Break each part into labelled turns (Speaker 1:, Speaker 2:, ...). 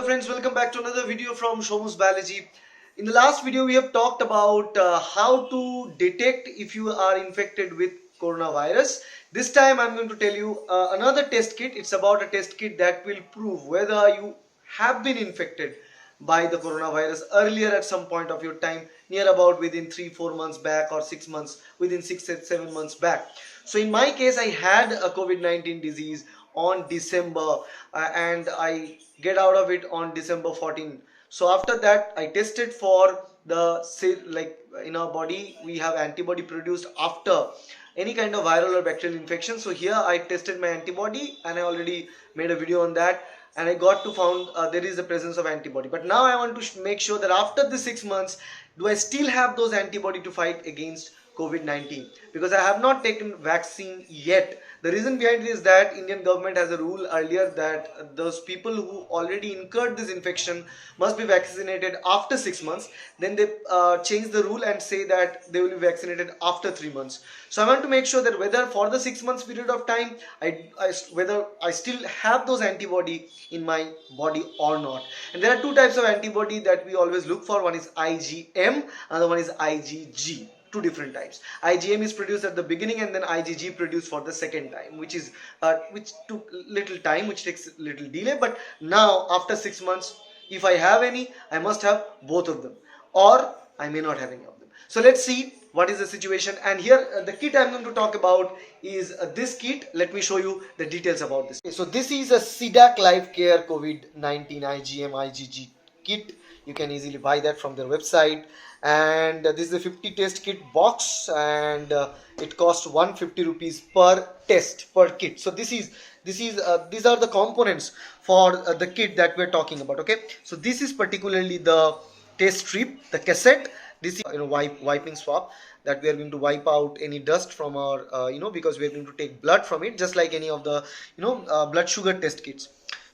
Speaker 1: friends, welcome back to another video from Shomu's Biology. In the last video we have talked about how to detect if you are infected with coronavirus. This time I'm going to tell you another test kit. It's about a test kit that will prove whether you have been infected by the coronavirus earlier at some point of your time, near about within 3-4 months back, or 6 months, within 6-7 months back. So in my case, I had a COVID-19 disease on December and I get out of it on December 14. So after that I tested for the, like in our body we have antibody produced after any kind of viral or bacterial infection. So here I tested my antibody and I already made a video on that, and I got to found there is the presence of antibody. But now I want to make sure that after the 6 months, do I still have those antibody to fight against COVID-19, because I have not taken vaccine yet. The reason behind it is that Indian government has a rule earlier that those people who already incurred this infection must be vaccinated after 6 months. Then they change the rule and say that they will be vaccinated after 3 months. So I want to make sure that whether for the 6 months period of time whether I still have those antibody in my body or not. And there are two types of antibody that we always look for. One is IgM, another one is IgG. Two different types. IgM is produced at the beginning and then IgG produced for the second time, which took little time, which takes little delay. But now after 6 months, if I have any, I must have both of them, or I may not have any of them. So let's see what is the situation. And here the kit I'm going to talk about is this kit. Let me show you the details about this. Okay, so this is a CDAC Life Care COVID-19 IgM IgG kit. You can easily buy that from their website, and this is a 50 test kit box, and it costs 150 rupees per test per kit. So these are the components for the kit that we're talking about. Okay, so this is particularly the test strip, the cassette. This is wiping swab that we are going to wipe out any dust from our because we are going to take blood from it, just like any of the blood sugar test kits.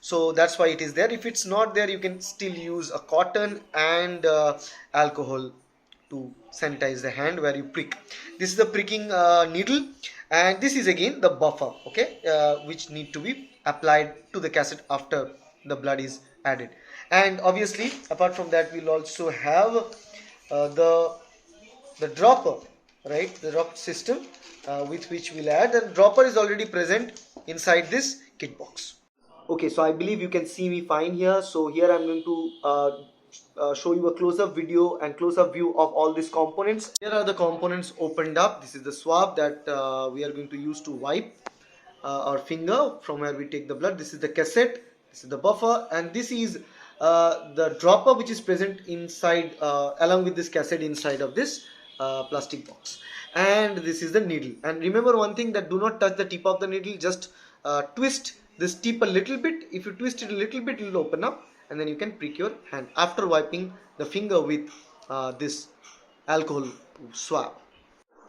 Speaker 1: So that's why it is there. If it's not there, you can still use a cotton and alcohol to sanitize the hand where you prick. This is the pricking needle, and this is again the buffer, okay, which need to be applied to the cassette after the blood is added. And obviously, apart from that, we'll also have the dropper, right? The drop system with which we'll add. The dropper is already present inside this kit box. Okay, so I believe you can see me fine here. So here I'm going to show you a close-up video and close-up view of all these components. Here are the components opened up. This is the swab that we are going to use to wipe our finger from where we take the blood. This is the cassette, this is the buffer, and this is the dropper which is present inside along with this cassette inside of this plastic box. And this is the needle. And remember one thing, that do not touch the tip of the needle. Just twist this tip a little bit. If you twist it a little bit, it will open up, and then you can prick your hand after wiping the finger with this alcohol swab.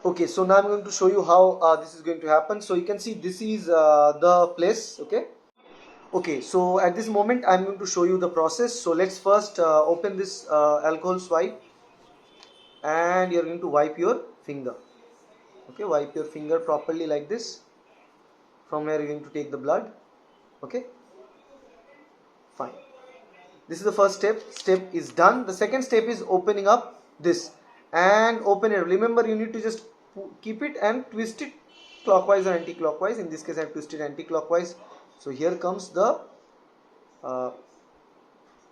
Speaker 1: Okay, so now I'm going to show you how this is going to happen. So you can see this is the place. Okay, so at this moment I'm going to show you the process. So let's first open this alcohol swipe, and you're going to wipe your finger. Okay, wipe your finger properly like this, from where you're going to take the blood. Okay, fine. This is the first step. Step is done. The second step is opening up this and open it. Remember, you need to just keep it and twist it clockwise or anti-clockwise. In this case I have twisted anti-clockwise. So here comes the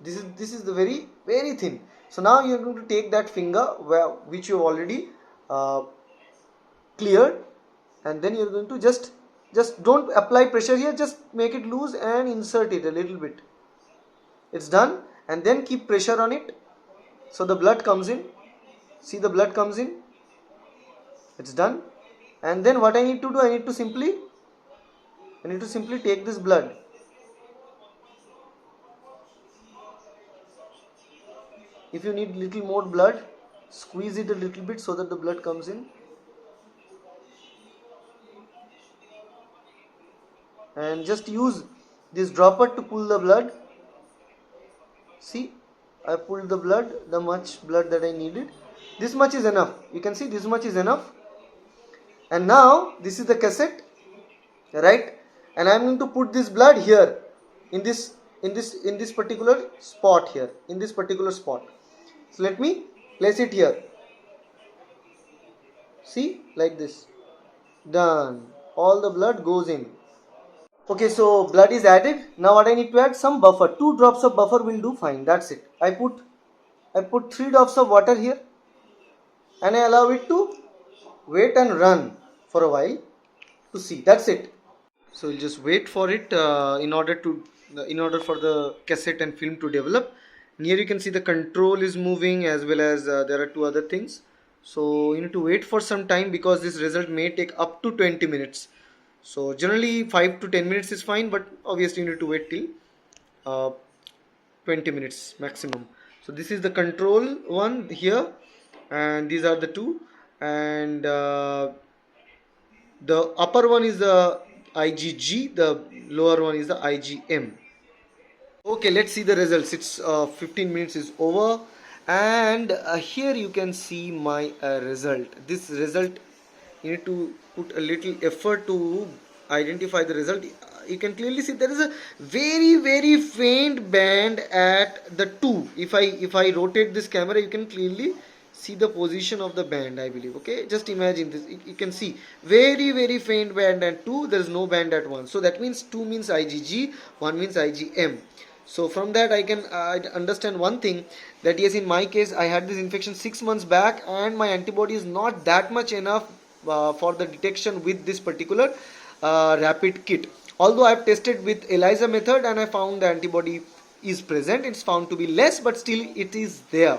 Speaker 1: this is the very thin. So now you are going to take that finger which you have already cleared, and then you are going to just don't apply pressure here, just make it loose and insert it a little bit. It's done. And then keep pressure on it so the blood comes in. See, the blood comes in. It's done. And then what I need to do, I need to simply take this blood. If you need little more blood, squeeze it a little bit so that the blood comes in. And just use this dropper to pull the blood. See, I pulled the blood, the much blood that I needed. This much is enough. You can see this much is enough. And now this is the cassette, right? And I am going to put this blood here in this in this particular spot here, in this particular spot. So let me place it here. See, like this. Done. All the blood goes in. Okay, so blood is added. Now what I need to add? Some buffer. 2 drops of buffer will do fine. That's it. I put 3 drops of water here, and I allow it to wait and run for a while to see. That's it. So we'll just wait for it in order for the cassette and film to develop. And here you can see the control is moving, as well as there are 2 other things. So you need to wait for some time because this result may take up to 20 minutes. So generally 5 to 10 minutes is fine, but obviously you need to wait till uh, 20 minutes maximum. So this is the control one here, and these are the 2, and the upper one is the IgG, the lower one is the IgM. Okay, let's see the results. It's 15 minutes is over, and here you can see my result. This result, you need to put a little effort to identify the result. You can clearly see there is a very faint band at the 2. If I rotate this camera, you can clearly see the position of the band, I believe. Okay, just imagine this. You can see very faint band at 2. There is no band at 1. So that means 2 means IgG, 1 means IgM. So from that I can understand one thing, that yes, in my case I had this infection 6 months back, and my antibody is not that much enough for the detection with this particular rapid kit. Although I have tested with ELISA method and I found the antibody is present. It's found to be less, but still it is there.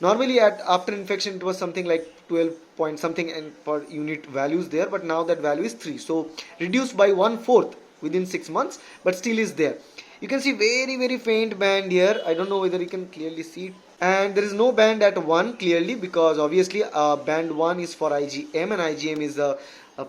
Speaker 1: Normally after infection it was something like 12 point something and per unit values there, but now that value is 3. So reduced by 1/4 within 6 months, but still is there. You can see very faint band here. I don't know whether you can clearly see it. And there is no band at 1 clearly, because obviously band 1 is for IgM, and IgM is the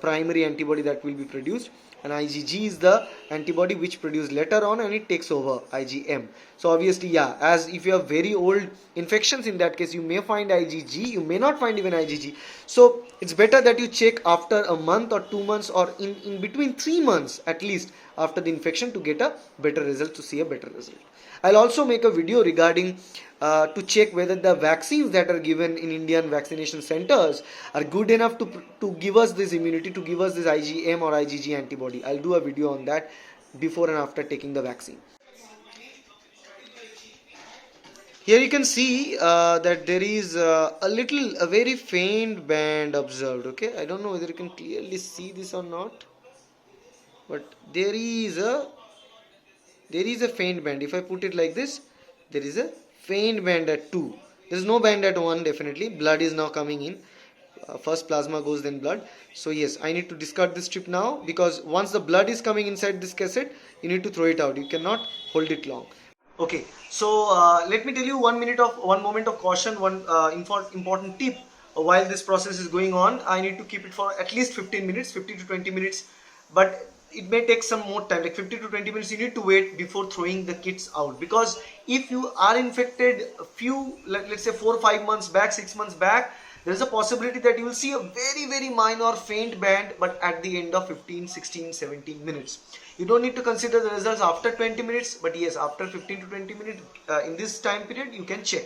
Speaker 1: primary antibody that will be produced, and IgG is the antibody which produced later on, and it takes over IgM. So obviously, yeah, as if you have very old infections, in that case you may find IgG, you may not find even IgG. So it's better that you check after a month or 2 months, or in between 3 months at least after the infection, to get a better result, to see a better result. I'll also make a video regarding to check whether the vaccines that are given in Indian vaccination centers are good enough to give us this immunity, to give us this IgM or IgG antibody. I'll do a video on that before and after taking the vaccine. Here you can see that there is a very faint band observed. Okay, I don't know whether you can clearly see this or not, but there is a faint band. If I put it like this, there is a faint band at 2. There is no band at 1 definitely. Blood is now coming in. First plasma goes, then blood. So yes, I need to discard this strip now, because once the blood is coming inside this cassette, you need to throw it out. You cannot hold it long. Okay, so let me tell you one moment of caution, one important tip. While this process is going on, I need to keep it for at least 15 minutes, 50 to 20 minutes, but it may take some more time, like 50 to 20 minutes you need to wait before throwing the kits out. Because if you are infected a few, let's say 4 or 5 months back, 6 months back, there is a possibility that you will see a very minor faint band, but at the end of 15, 16, 17 minutes. You don't need to consider the results after 20 minutes, but yes, after 15 to 20 minutes, in this time period you can check.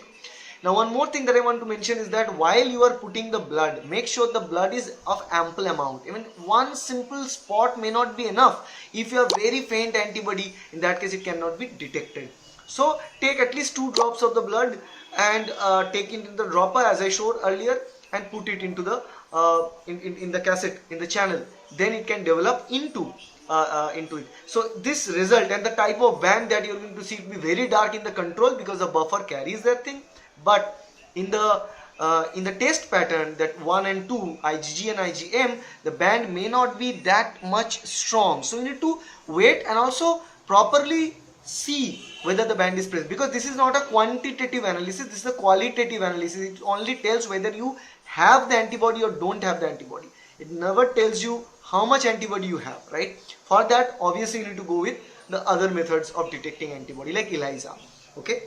Speaker 1: Now one more thing that I want to mention is that while you are putting the blood, make sure the blood is of ample amount. Even one simple spot may not be enough. If you have very faint antibody, in that case it cannot be detected. So take at least 2 drops of the blood and take it in the dropper as I showed earlier, and put it into the in the cassette, in the channel. Then it can develop into it. So this result and the type of band that you are going to see will be very dark in the control, because the buffer carries that thing. But in the test pattern, that 1 and 2, IgG and IgM, the band may not be that much strong. So you need to wait and also properly see whether the band is present, because this is not a quantitative analysis, this is a qualitative analysis. It only tells whether you have the antibody or don't have the antibody. It never tells you how much antibody you have, right? For that, obviously you need to go with the other methods of detecting antibody, like ELISA. Okay,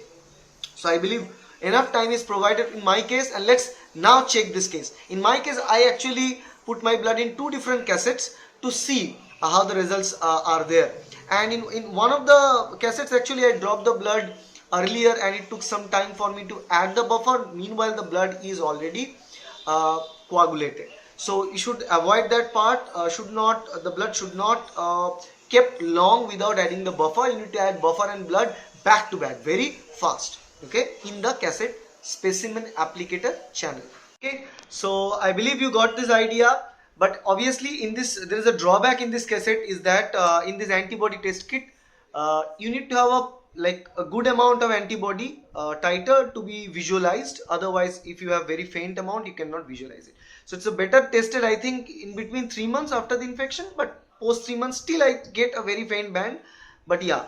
Speaker 1: so I believe enough time is provided in my case, and let's now check this case. In my case, I actually put my blood in 2 different cassettes to see how the results are there. And in one of the cassettes actually I dropped the blood earlier, and it took some time for me to add the buffer. Meanwhile the blood is already uh, coagulated, so you should avoid that part. The blood should not kept long without adding the buffer. You need to add buffer and blood back to back very fast, okay, in the cassette specimen applicator channel. Okay, so I believe you got this idea. But obviously in this there is a drawback in this cassette, is that in this antibody test kit you need to have a good amount of antibody titer to be visualized. Otherwise, if you have very faint amount, you cannot visualize it. So it's a better tested, I think, in between 3 months after the infection, but post 3 months still I get a very faint band. But yeah,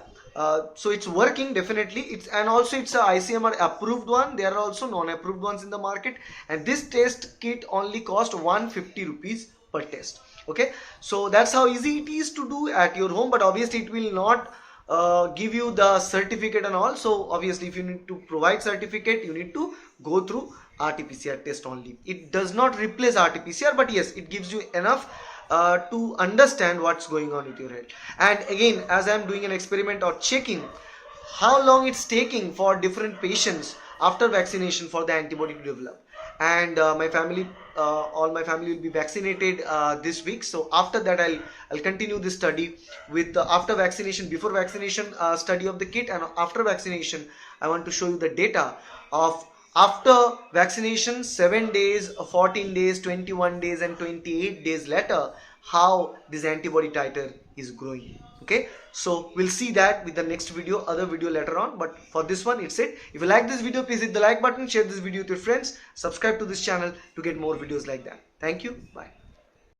Speaker 1: so it's working definitely. And also it's a ICMR approved one. There are also non-approved ones in the market, and this test kit only cost 150 rupees per test. Okay, so that's how easy it is to do at your home. But obviously it will not give you the certificate and all. So obviously if you need to provide certificate, you need to go through RT-PCR test only. It does not replace RT-PCR, but yes, it gives you enough to understand what's going on with your head. And again, as I'm doing an experiment or checking how long it's taking for different patients after vaccination for the antibody to develop. And all my family will be vaccinated this week. So after that I'll continue this study with the after vaccination, before vaccination study of the kit, and after vaccination I want to show you the data of after vaccination, 7 days, 14 days, 21 days and 28 days later, how this antibody titer is growing. Okay, so we'll see that with the next video, other video later on. But for this one, it's it. If you like this video, please hit the like button, share this video with your friends, subscribe to this channel to get more videos like that. Thank you. Bye.